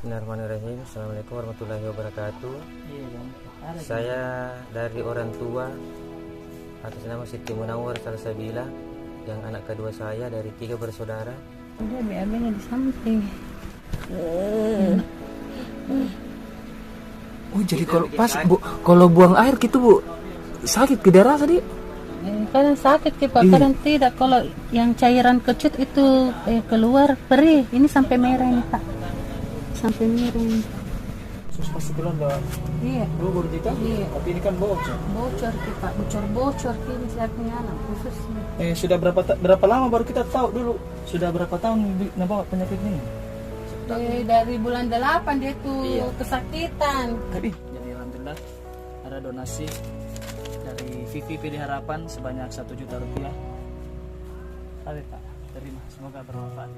Bismillahirrahmanirrahim. Assalamualaikum warahmatullahi wabarakatuh. Iya, Bang. Saya dari orang tua atas nama Siti Munawwar Salsabila, yang anak kedua saya dari 3 bersaudara. Udah BAB-nya di samping. Oh, jadi kalau pas Bu, kalau buang air gitu Bu, sakit ke darah tadi? Kadang sakit Pak, kadang tidak. Kalau yang cairan kecut itu keluar perih. Ini sampai merah ini Pak. Sampai merah ini. Terus pasti bilang enggak. Iya. Bocor kita? Iya. Tapi ini kan bocor. Bocor Pak, bocor ini saya punya anak khususnya. Sudah berapa lama baru kita tahu dulu? Sudah berapa tahun bawa penyakit ini? Dari bulan 8 dia tuh kesakitan. Jadi alhamdulillah ada donasi dari Vivi PD Harapan sebanyak 1 juta rupiah. Pak, terima. Semoga bermanfaat.